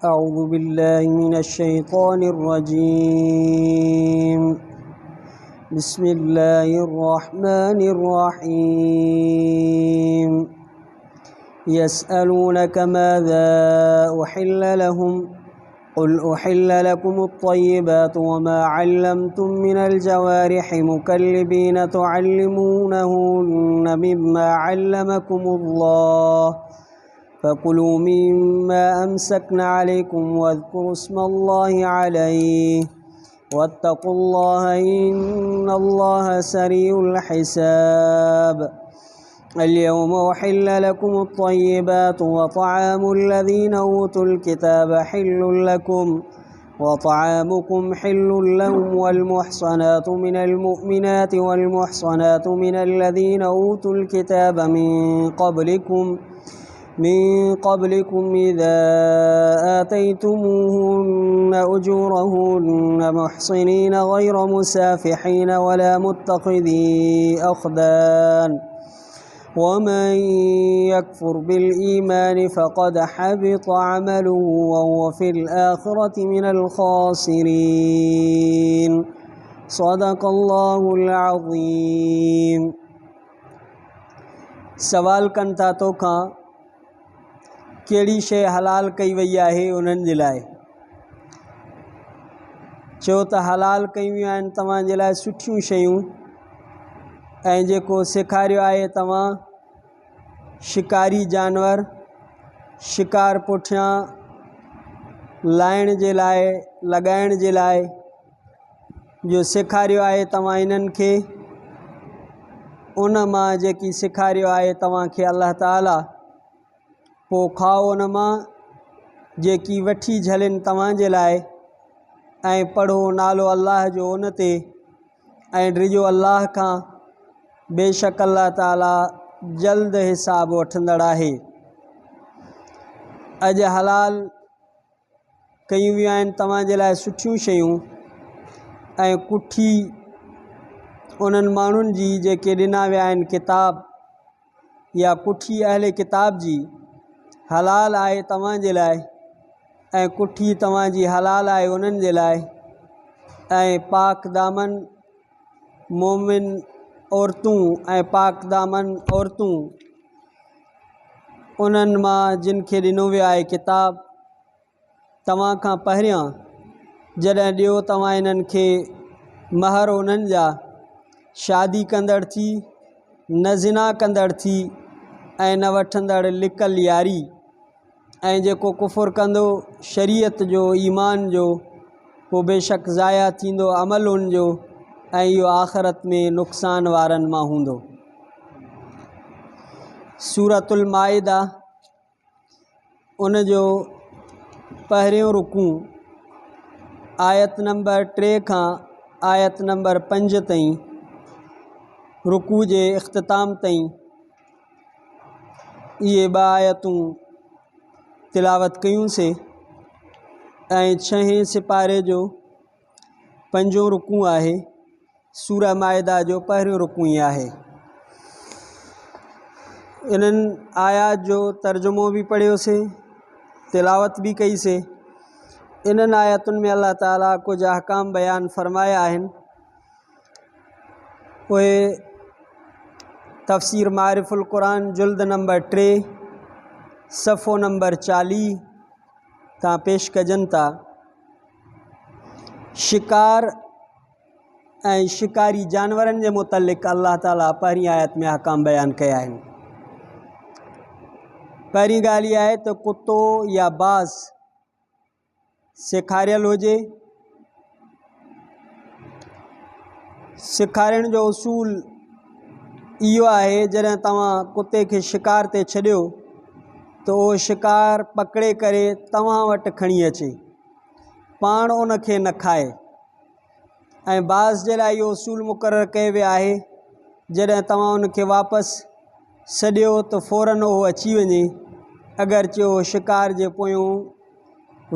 أعوذ بالله من الشيطان الرجيم بسم الله الرحمن الرحيم يسألونك ماذا أحل لهم قل أحل لكم الطيبات وما علمتم من الجوارح مكلبين تعلمونهن مما علمكم الله فكلوا مما أمسكن عليكم واذكروا اسم الله عليه واتقوا الله إن الله سريع الحساب اليوم أحل لكم الطيبات وطعام الذين أوتوا الكتاب حل لكم وطعامكم حل لهم والمحصنات من المؤمنات والمحصنات من الذين أوتوا الكتاب من قبلكم إذا آتيتموهن أجورهن محصنين غير مسافحين ولا متخذي أخدان ومن يكفر بالإيمان فقد حبط عمله وهو في الآخرة من الخاسرين صدق الله العظيم। सवाल कनि था तोखां कहिड़ी शइ हलाल कई वई आहे उन्हनि जे लाइ। चयो त हलाल कयूं वियूं आहिनि तव्हांजे लाइ सुठियूं शयूं ऐं जेको सेखारियो आहे तव्हां शिकारी जानवर शिकार पुठियां लाइण जे लाइ लॻाइण जे लाइ जो सेखारियो आहे तव्हां इन्हनि खे उन मां जेकी सेखारियो आहे तव्हांखे अल्लाह ताला पोइ खाओ उन मां जेकी वठी झलनि तव्हांजे लाइ ऐं पढ़ो नालो अल्लाह जो उन ते ऐं ड्रिजो अल्लाह खां बेशक अल्लाह ताला जल्द हिसाब वठंदड़ आहे। अॼु हलाल कयूं वियूं आहिनि तव्हांजे लाइ सुठियूं शयूं ऐं कुठी उन्हनि माण्हुनि जी जेके ॾिना विया आहिनि किताब या कुठी अहले किताब जी हलाल आहे तव्हांजे लाइ ऐं कुठी तव्हांजी हलाल आहे उन्हनि जे लाइ ऐं पाक दामन मोमिन औरतूं ऐं पाक दामन औरतूं उन्हनि मां जिन खे ॾिनो वियो आहे किताब तव्हां खां पहिरियां जॾहिं ॾियो तव्हां इन्हनि खे महर उन्हनि जा शादी कंदड़ थी न ज़िना कंदड़ थी ऐं न वठंदड़ लिकल यारी ऐं जेको कुफ़ुर कंदो शरीयत जो ईमान जो पोइ बेशक ज़ाया थींदो अमल उनजो ऐं इहो आख़िरत में नुक़सान वारनि मां हूंदो। सूरतुल माइदा उन जो पहिरियों रुकू आयत नंबर 3 खां आयत नंबर 5 ताईं रुकू जे इख़्तिताम ताईं इहे 2 आयतूं तिलावत कयूंसीं ऐं 6 सिपारे जो 5 रुकू आहे। सूरह माइदा जो पहिरियों रुकू ई आहे। इन्हनि आयात जो तर्जुमो भी पढ़ियोसीं तिलावत भी कईसीं। इन्हनि आयतुनि में अल्लाह ताला कुछ अहकाम बयान फरमाया आहिनि। उहे तफ़सीर मारिफुल क़ुरान जुल्द नंबर 3 सफ़ो नंबर 40 तां पेश कजनि था। शिकार ऐं शिकारी जानवरनि जे मुतलिक़ अल्लाह ताला पहिरीं आयत में अहकाम बयान कया आहिनि। पहिरीं ॻाल्हि इहा आहे त कुतो या बाज़ सेखारियल हुजे। सेखारण जो उसूल इहो आहे जॾहिं तव्हां कुते खे शिकार ते छॾियो त उहो शिकार पकड़े करे तव्हां वटि खणी अचे पाण उन खे न खाए। ऐं बाज़ जे लाइ इहो उसूल मुक़ररु कयो वियो आहे जॾहिं तव्हां उन खे वापसि सॾियो त फ़ौरन उहो अची वञे अगरचे उहो शिकार जे पोयों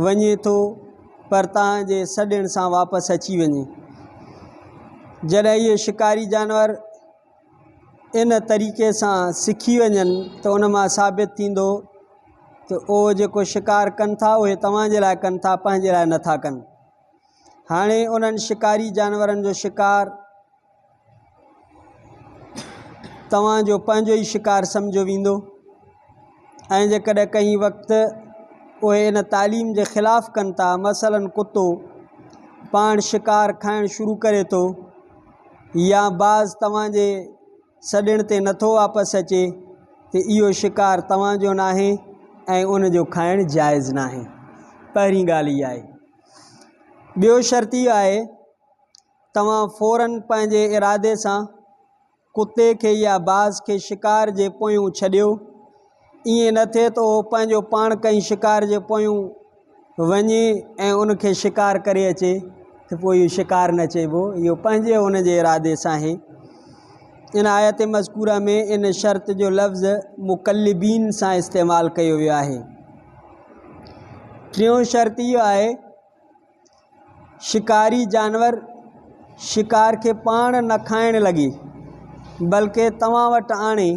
वञे थो पर तव्हांजे सॾण सां वापसि अची वञे। जॾहिं इहे शिकारी जानवर इन तरीक़े सां सिखी वञनि त उन मां साबित थींदो त उहो जेको शिकार कनि था उहे तव्हांजे लाइ कनि था, पंहिंजे लाइ नथा कनि। हाणे उन्हनि शिकारी जानवरनि जो शिकार तव्हांजो पंहिंजो ई शिकार सम्झो वेंदो ऐं जेकॾहिं कंहिं वक़्तु उहे इन तालीम जे ख़िलाफ़ु कनि था, मसलन कुतो पाण शिकार खाइणु शुरू करे थो या बाज़ तव्हांजे सॾण ते नथो वापसि अचे, त इहो शिकार तव्हांजो नाहे ऐं उन जो खाइणु जाइज़ नाहे। पहिरीं ॻाल्हि इहा आहे। ॿियो शर्त इहो आहे, तव्हां फ़ौरन पंहिंजे इरादे सां कुते खे या बाज़ खे शिकार जे पोयूं छॾियो। ईअं न थिए त उहो पंहिंजो पाण कंहिं शिकार जे पोयूं वञे ऐं उनखे शिकार करे अचे, त पोइ इहो शिकार न चइबो, इहो पंहिंजे उन जे इरादे सां आहे। इन आयत मज़कूरा में इन शर्त जो लफ़्ज़ मुक़ल्लिबीन सां इस्तेमालु कयो वियो आहे। टियों शर्त इहो आहे, शिकारी जानवर शिकार खे पाण न खाइणु लॻे बल्कि तव्हां वटि आणे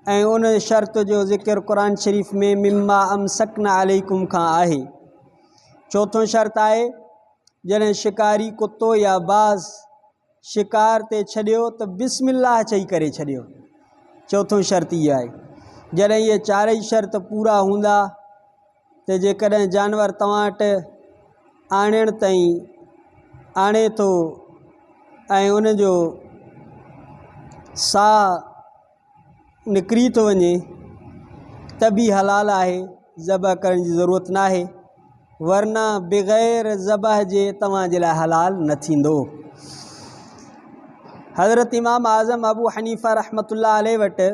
ऐं उन शर्त जो ज़िक्र क़ुरान शरीफ़ में मिम्मा अमसकना अलैकुम खां आहे। चौथों शर्त आहे, जॾहिं शिकारी कुतो या बाज़ शिकार ते छॾियो त बिस्मिल्लाह चई करे छॾियो। चौथों शर्त इहा आहे। जॾहिं इहे चारई शर्त पूरा हूंदा त जेकॾहिं जानवर तव्हां वटि आणण ताईं आणे थो ऐं उन जो साह निकिरी थो वञे त बि हलाल आहे, ज़बह करण जी ज़रूरत नाहे, वरना बग़ैर ज़बह जे तव्हांजे लाइ हलाल न थींदो। हज़रत इमाम आज़म अबू हनीफ़ा रहमतुल्लाह अलैह वटि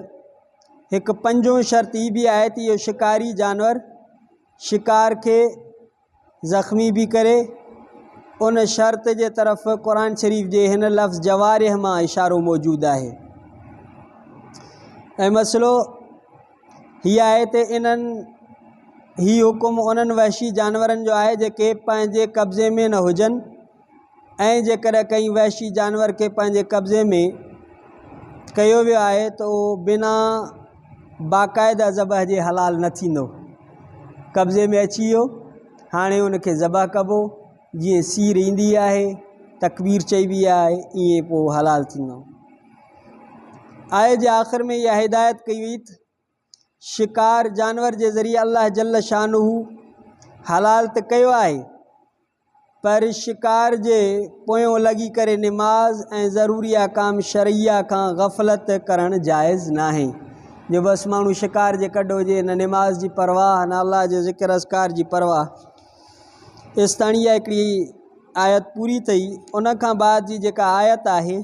हिकु पंजों शर्त ई बि आहे त इहो शिकारी जानवर शिकार खे ज़ख़्मी बि करे। उन शर्त जे तरफ़ क़ुरान शरीफ़ जे हिन लफ़्ज़ जवारिह मां इशारो मौजूदु आहे ऐं मसइलो हीअ आहे त ही हुकुम उन्हनि वहशी जानवरनि जो आहे जेके पंहिंजे कब्ज़े में न हुजनि ऐं जेकॾहिं कंहिं वहशी जानवर खे पंहिंजे कब्ज़े में कयो वियो आहे त उहो बिना बाक़ाइदा ज़बह जे हलाल न थींदो। कब्ज़े में अची वियो, हाणे उनखे ज़बह कबो, जीअं सीर ईंदी आहे, तकबीर चइबी आहे, ईअं पोइ हलाल थींदो। आए जे आख़िर में इहा हिदायत कई हुई त शिकार जानवर जे ज़रिए अल्लाह जल्ल शानहू हलाल त कयो आहे, पर शिकार जे पोयों लॻी करे निमाज़ ऐं ज़रूरी अहकाम शरइया खां ग़फ़लत करणु जाइज़ नाहे। जो बसि माण्हू शिकार जे कढ हुजे, न निमाज़ जी परवाह, न अल्लाह जे ज़िक्र अस्कार जी परवाह। इस ताईं इहा हिकिड़ी आयत पूरी अथई। उन खां बाद जी जेका आयत आहे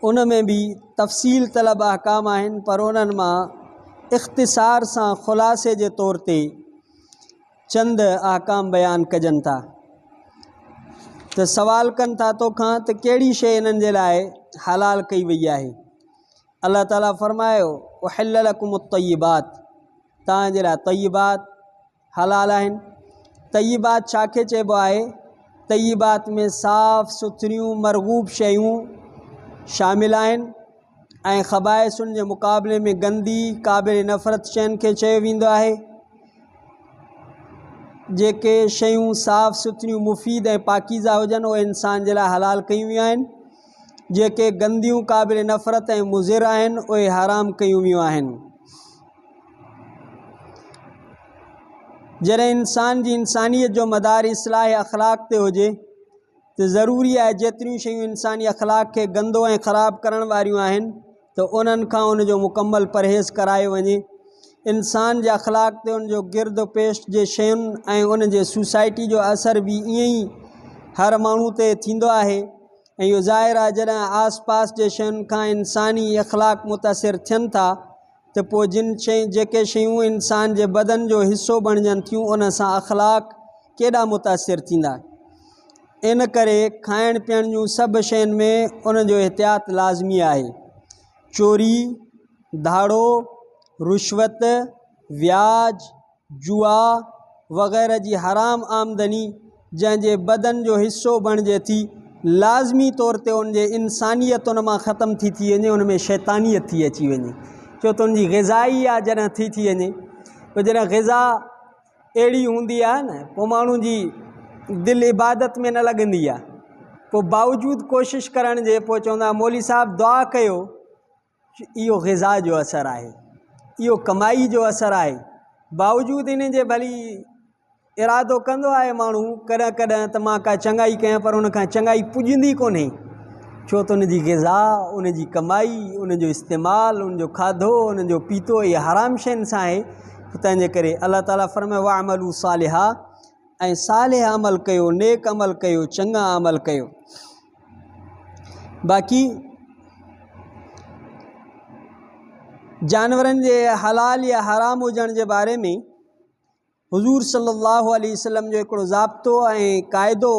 उन में बि तफ़सील तलब अहकाम आहिनि, पर उन्हनि मां इख़्तिसार सां ख़ुलासे जे तौर ते चंद अहकाम बयानु कजनि था। त सवाल कनि था तोखां त कहिड़ी शइ इन्हनि जे लाइ हलाल कई वई आहे। अल्लाह ताला फ़रमायो उहिल्ल लकुम अत्तय्यिबात, तव्हांजे लाइ तय्यिबात हलाल आहिनि। तय्यिबात छाखे चइबो आहे? तय्यिबात में साफ़ सुथरियूं मरग़ूब शयूं शामिल आहिनि ऐं ख़बाइसुनि जे मुक़ाबले में गंदी क़ाबिल नफ़रत शयुनि खे चयो वेंदो आहे। जेके शयूं साफ़ सुथरियूं मुफ़ीद ऐं पाकीज़ा हुजनि उहे इंसान जे लाइ हलाल कयूं वियूं आहिनि। जेके गंदियूं क़ाबिल नफ़रत ऐं मुज़िर आहिनि उहे हराम कयूं वियूं आहिनि। जॾहिं इंसान जी इंसानियत जो मदार इस्लाह अख़लाक़ ते हुजे त ज़रूरी आहे जेतिरियूं शयूं इंसानी अख़लाक़ खे गंदो ऐं ख़राब करण वारियूं आहिनि त उन्हनि खां उनजो मुकमल परहेज़ करायो वञे। इंसान जे अख़लाक़ ते उनजो गिर्द पेश जे शयुनि ऐं उन जे सोसाइटी जो असर बि ईअं ई हर माण्हू ते थींदो आहे ऐं इहो ज़ाहिर आहे जॾहिं आस पास जे शयुनि खां इंसानी अख़लाक़ मुतासिर थियनि था त पोइ जेके शयूं इंसान जे बदन जो हिसो बणिजनि थियूं उन सां अख़लाक़ केॾा मुतासिर थींदा। इन करे खाइण पीअण जूं सभु शयुनि में उनजो एहतियात लाज़मी आहे। चोरी, धाड़ो, रुश्वत, व्याज, जुआ वग़ैरह जी हराम आमदनी जंहिंजे बदन जो हिसो बणिजे थी, लाज़मी तौर ते उन जे इंसानियत उन मां ख़तम थी वञे, उन में शैतानियत थी अची वञे। छो त उनजी ग़िज़ाई आहे जॾहिं थी वञे पोइ जॾहिं ग़िज़ा अहिड़ी हूंदी आहे न पोइ माण्हू जी दिलि इबादत में न लॻंदी आहे। पोइ बावजूदि कोशिशि करण जे पोइ चवंदा मौली साहिबु दुआ कयो, इहो ग़िज़ा जो असरु आहे, इहो कमाई जो असरु आहे। बावजूदि इन जे भली इरादो कंदो आहे माण्हू कॾहिं कॾहिं त मां का चङाई कयां, पर उन खां चङाई पुॼंदी कोन्हे, छो त उनजी ग़िज़ा, उनजी कमाई, उनजो इस्तेमालु, उनजो खाधो, उनजो पीतो इहे हराम शयुनि सां आहे। तंहिंजे करे अलाह ताला फरमाए वअमलू सालिहा, ऐं सालिह अमल कयो, नेक अमल कयो, चङा अमल कयो। बाक़ी जानवरनि जे हलाल या हराम हुजण जे बारे में हुज़ूर सल्लल्लाहु अलैहि वसल्लम जो हिकिड़ो ज़ाब्तो ऐं क़ाइदो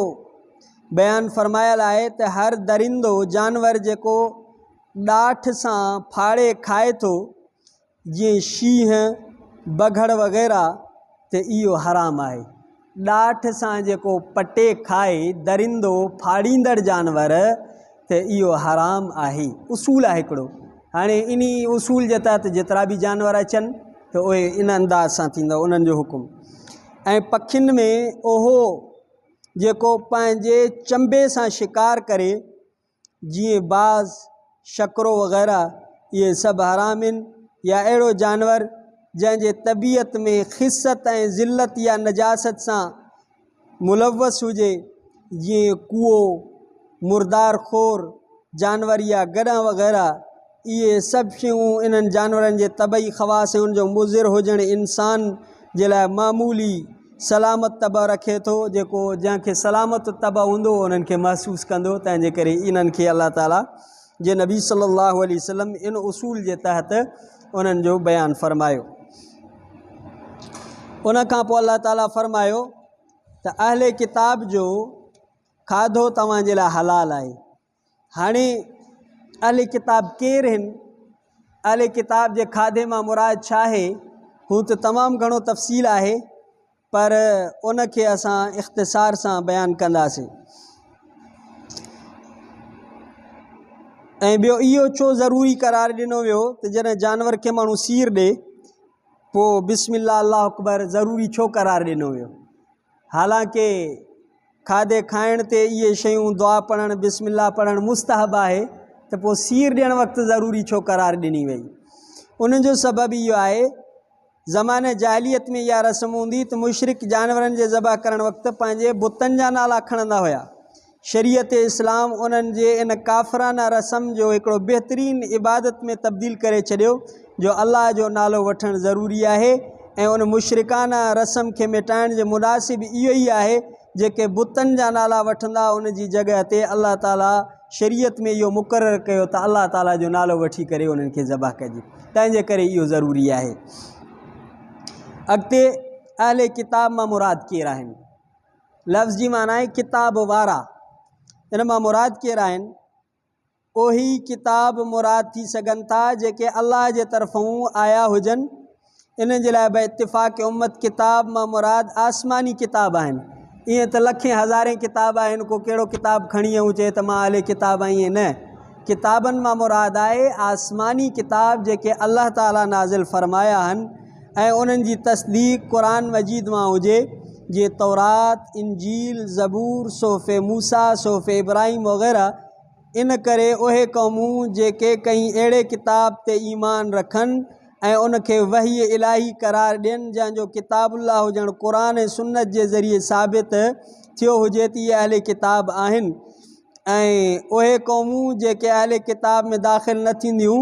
बयानु फरमायल आहे त हर दरिंदो जानवर जेको ॾाठ सां फाड़े खाए थो, जीअं शींहं, बघड़ वग़ैरह, त इहो हराम आहे। ॾाठ सां जेको पटे खाए दरिंदो फाड़ींदड़ जानवर, त इहो हराम आहे। उसूल आहे हिकिड़ो। हाणे इन उसूल जे तहत जेतिरा बि जानवर अचनि त उहे इन अंदाज़ सां थींदो उन्हनि जो हुकुम। ऐं पखियुनि में ओहो जेको पंहिंजे चंबे सां शिकार करे, जीअं बाज़, शकरो वग़ैरह, इहे सभु हराम आहिनि। या अहिड़ो जानवर जंहिंजे तबियत में ख़िसत ऐं ज़िल्लत या नजासत सां मुलवस हुजे, जीअं कूओ, मुर्दार खोर जानवर या गॾा वग़ैरह, इहे सभु शयूं इन्हनि जानवरनि जे तबई ख़वास ऐं उनजो मुज़िर हुजणु इंसान जे लाइ मामूली सलामत तब रखे थो। जेको जंहिंखे सलामत तब हूंदो उन्हनि खे महसूसु कंदो। तंहिंजे करे इन्हनि खे अल्लाह ताला जे नबी सल्लल्लाहु अलैहि वसल्लम इन उसूल जे तहत उन्हनि जो बयानु फ़रमायो। उन खां पोइ अल्लाह ताला फ़रमायो त अहले किताब जो खाधो तव्हांजे लाइ हलाल आहे। हाणे अहले किताब केरु आहिनि? अहले किताब जे खाधे मां मुराद छा आहे? हू त तमामु घणो तफ़सील आहे, पर उनखे असां इख़्तिसार सां बयानु कंदासीं। ऐं ॿियो इहो छो ज़रूरी करार ॾिनो वियो त जॾहिं जानवर खे माण्हू सीर ॾे पोइ बिस्मिल्लाह अल्लाह अकबर ज़रूरी छो करार ॾिनो वियो? हालांकि खाधे खाइण ते इहे शयूं दुआ पढ़णु, बिस्मिल्लाह पढ़णु मुस्तहब आहे, त पोइ सीर ॾियणु वक़्तु ज़रूरी छो करार ॾिनी वई? उन जो सबबु इहो आहे, ज़माने जाहिलियत में इहा रस्म हूंदी त मुशरिक जानवरनि जे ज़बह करणु वक़्तु पंहिंजे बुतनि जा नाला खणंदा हुआ। शरीयत इस्लाम उन्हनि जे इन काफ़राना रस्म जो हिकिड़ो बहितरीनु इबादत में तब्दील करे छॾियो, जो अल्लाह जो नालो वठणु ज़रूरी आहे। ऐं उन मुशरिकाना रस्म खे मिटाइण जे मुनासिब इहो ई आहे, जेके बुतनि जा नाला वठंदा उन जी जॻह ते अल्लाह ताला शरीयत में इहो मुक़ररु कयो त अल्लाह ताला जो नालो वठी करे उन्हनि खे ज़बह कजे। तंहिंजे करे इहो ज़रूरी आहे। अॻिते अहले किताब मां मुराद केरु आहिनि? लफ़्ज़ जी माना आहे किताब वारा। इन मां मुराद केरु आहिनि? उही किताब मुराद थी सघनि था जेके अल्लाह जे तरफ़ूं आया हुजनि। इन जे लाइ इत्तिफ़ाक़ उम्मत किताब मां मुराद आसमानी किताब आहिनि। ईअं त लखें हज़ारें किताब आहिनि, को कहिड़ो किताब खणी ऐं चए त मां अहले किताब आहियां, ईअं न। किताबनि मां मुराद आहे आसमानी किताब जेके अल्लाह ताला नाज़िल फ़रमाया आहिनि ऐं उन्हनि जी तस्दीक़ क़ुरान मजीद मां हुजे, जीअं तौरात, इंजील, ज़बूर, सोफ़े मूसा, सोफ़े इब्राहिम वग़ैरह। इन करे उहे क़ौमूं जेके कंहिं अहिड़े किताब ते ईमान रखनि ऐं उनखे वही इलाही करार ॾियनि, जंहिंजो किताबुल्लाह हुजणु क़ुरान ऐं सुन्नत जे ज़रिए साबित थियो हुजे त इहे अहले किताब आहिनि। ऐं उहे क़ौमूं जेके अहले किताब में दाख़िल न थींदियूं,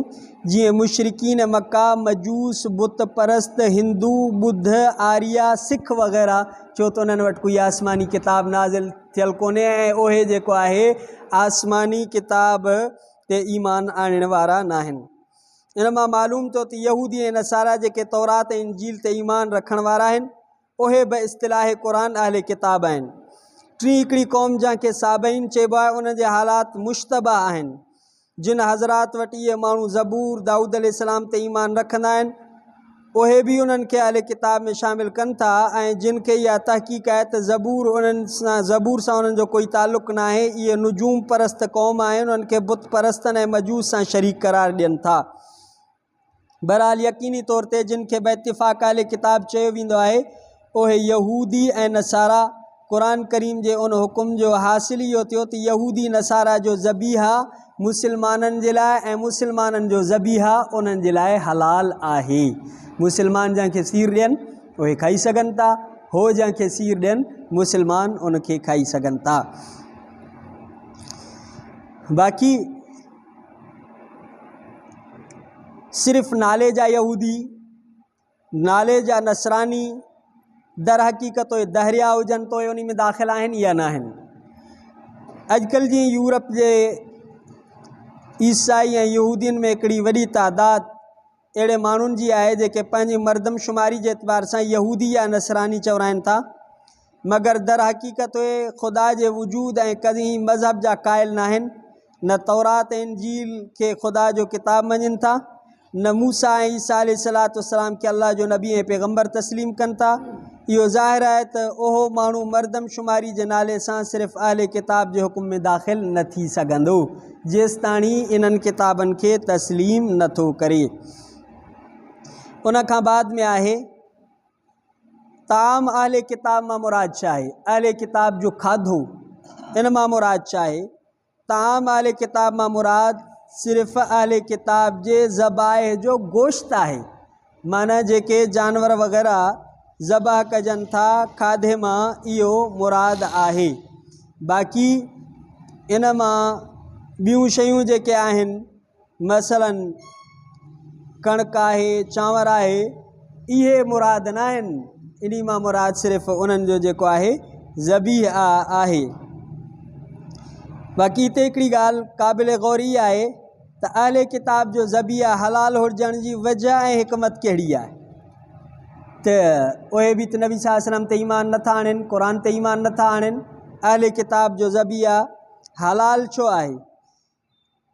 जीअं मुशरिकीन मक्का, मजूस, बुत परस्त, हिंदू, बुद्ध, आर्या, सिख वग़ैरह, छो त उन्हनि वटि कोई आसमानी किताब नाज़िल थियल कोन्हे ऐं उहे जेको आहे आसमानी किताब ते ईमान आणण वारा न आहिनि। इन मां मालूम थियो त यहूदी ऐं नसारा जेके तौरात ऐं इंजील ते ईमान रखण वारा आहिनि, उहे बि इस्तिलाह क़ुरान अहले किताब आहिनि। टी हिकिड़ी क़ौम जंहिंखे साबईन चइबो आहे, उन जे हालात मुश्तबा आहिनि। जिन हज़रात वटि इहे माण्हू ज़बूर, दाऊद अलैहिस्सलाम ते ईमान रखंदा आहिनि, उहे बि उन्हनि खे अहले किताब में शामिल कनि था। ऐं जिन खे इहा तहक़ीक़ आहे त ज़बूर सां उन्हनि जो कोई ताल्लुक़ न आहे, इहे नुजूम परस्त क़ौम आहिनि, उन्हनि खे बुत परस्तनि ऐं मजूस सां शरीक करार ॾियनि था। बहरहाल यकीनी तौर ते जिन खे बेइत्तिफ़ाक़ अहले किताब चयो वेंदो आहे उहे यहूदी ऐं नसारा। क़ुरान करीम जे उन हुकुम जो हासिल इहो थियो त यहूदी नसारा जो ज़बीहा मुसलमाननि जे लाइ ऐं मुसलमाननि जो ज़बीहा उन्हनि जे लाइ हलाल आहे। मुसलमान जंहिंखे सीर ॾियनि उहे खाई सघनि था, हो जंहिंखे सीर ॾियनि मुसलमान उनखे खाई सघनि था। बाक़ी सिर्फ़ नाले जा यहूदी, नाले जा नसरानी दर हक़ीक़त उहे दहरिया हुजनि तो उन में दाख़िल आहिनि या न आहिनि। अॼुकल्ह जीअं यूरोप जे ईसाई ऐं यहूदियुनि में हिकिड़ी वॾी तादाद अहिड़े माण्हुनि जी आहे जेके पंहिंजी मर्दमशुमारी जे एतबार सां यहूदी या नसरानी चवराइनि था, मगर दर हक़ीक़त उहे ख़ुदा जे वजूद ऐं कॾहिं मज़हब जा क़ाइल न आहिनि। न तौरात ऐं इंजील खे ख़ुदा जो किताब मञनि था, न मूसा ऐं ईसा अलैहिस्सलाम खे अल्लाह जो नबी ऐं पैगम्बर तस्लीम कनि था। इहो ज़ाहिर आहे त उहो माण्हू मर्दमशुमारी जे नाले सां सिर्फ़ु अहले किताब जे हुकुम में दाख़िल न थी सघंदो जेसि ताईं इन्हनि किताबनि खे तस्लीम नथो करे। उन खां बाद में आहे ताम। अहले किताब मां मुराद छा आहे? अहले किताब जो खाधो, इन मां मुराद छा आहे? ताम अहले किताब मां मुराद सिर्फ़ अहले किताब जे ज़बाइह जो गोश्त आहे, माना जेके जानवर वग़ैरह ज़बाह कजनि था खाधे मां इहो मुराद आहे। बाक़ी इन मां ॿियूं शयूं जेके आहिनि, मसलन कणक आहे, चांवर आहे, इहे मुराद न आहिनि। इन मां मुराद सिर्फ़ु उन्हनि जो जेको आहे ज़बीह आहे। बाक़ी हिते हिकिड़ी ॻाल्हि क़ाबिल गौर इहा आहे त अहले किताब जो ज़बीह हलाल हुजण जी वजह ऐं हिकमत कहिड़ी आहे? त उहे बि त नबी सल्लल्लाहु अलैहि वसल्लम ते ईमान नथा आणनि, क़ुरान ते ईमान नथा आणनि। अहले किताब जो ज़बीह हलाल छो आहे?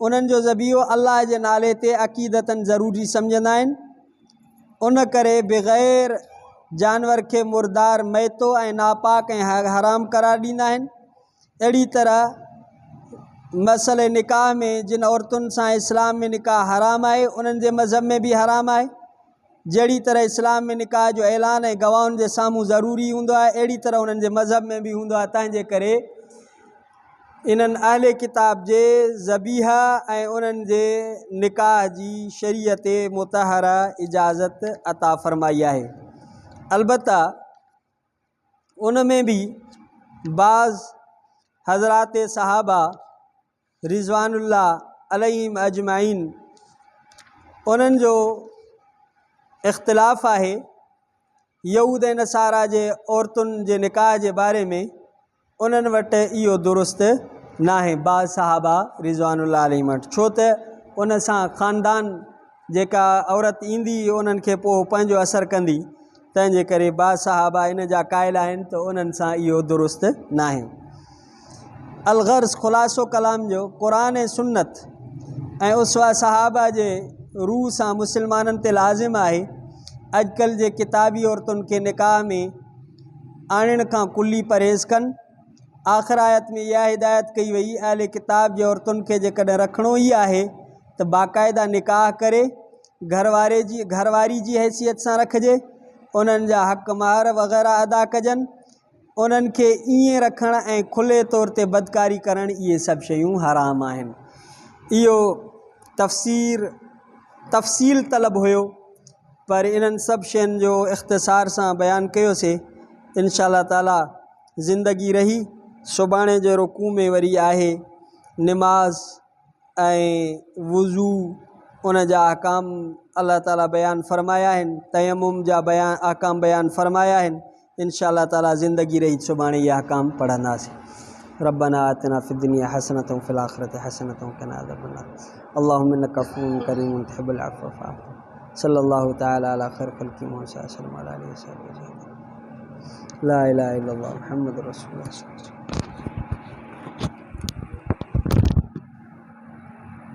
उन्हनि जो ज़बीहो अल्लाह जे नाले ते अक़ीदतन ज़रूरी सम्झंदा आहिनि, उन करे बग़ैर जानवर खे मुर्दार, मैतो ऐं नापाक ऐं हराम करार ॾींदा आहिनि। अहिड़ी तरह मसले निकाह में जिन औरतुनि सां इस्लाम में निकाह हराम आहे उन्हनि जे मज़हब में बि हराम आहे। जहिड़ी तरह इस्लाम में निकाह जो ऐलान ऐं गवाहुनि जे साम्हूं ज़रूरी हूंदो आहे, अहिड़ी तरह उन्हनि जे मज़हब में बि हूंदो आहे। तंहिंजे करे इन्हनि अहले किताब जे ज़बीह ऐं उन्हनि जे निकाह जी शरीयत मुतहरा इजाज़त अता फ़रमाई आहे। अलबत्ता उन में बि बाज़ हज़रात सहाबा रिज़वानुल्लाह अलैहिम अजमाइन उन्हनि जो इख़्तिलाफ़ आहे यहूद ऐं नसारा जे औरतुनि जे निकाह जे बारे में। उन्हनि वटि इहो दुरुस्त न आहे बाज़ सहाबा रिज़वानुल्लाह अलैहिम वटि, छो त उन सां ख़ानदान जेका औरत ईंदी उन्हनि खे पोइ पंहिंजो असरु कंदी, तंहिंजे करे बाज़ सहाबा इन जा क़ाइल आहिनि त उन्हनि सां इहो दुरुस्त न आहे। अलग़र्ज़ ख़ुलासो कलाम जो क़ुरान ऐं सुन्नत ऐं उसवा सहाबा जे रूह सां मुसलमाननि ते लाज़िम आहे अॼुकल्ह जे किताबी औरतुनि खे निकाह में आणण खां कुल्ली परहेज़ कनि। आख़िर आयत में इहा हिदायत कई वई अहले किताब जे औरतुनि खे जेकॾहिं रखिणो ई आहे त बाक़ाइदा निकाह करे घरवारी जी हैसियत सां रखिजे, उन्हनि जा हक़ महर वग़ैरह अदा कजनि। उन्हनि खे ईअं रखणु ऐं खुले तौर ते बदकारी करणु इहे सभु शयूं हराम आहिनि। इहो तफ़सील तलब हुयो, पर इन्हनि सभु शयुनि जो इख़्तिसार सां बयानु कयोसीं। इंशाअल्लाह ताला ज़िंदगी रही सुभाणे जे रुकू में वरी आहे निमाज़ ऐं वुज़ू, उन जा अहकाम अल्लाह ताला बयानु फ़रमाया आहिनि, तयम्मुम जा अहकाम बयानु फ़रमाया आहिनि। इंशाअल्लाह ताला ज़िंदगी रही सुभाणे इहे अहकाम पढ़ंदासीं। रब्बना आतिना फ़िद दुनिया हसनतम व फ़िल आख़िरति हसनतम व क़िना अज़ाबन्नार। अल्लाहुम्मा इन्नका अफ़ुव्वुन करीमुन तुहिब्बुल अफ़्व फ़अफ़ु अन्ना। सल्लल्लाहु तआला अला खैर ख़ल्क़ि मुहम्मद सल्लल्लाहु अलैहि वसल्लम। ला इलाहा इल्लल्लाह मुहम्मदुर रसूलुल्लाह।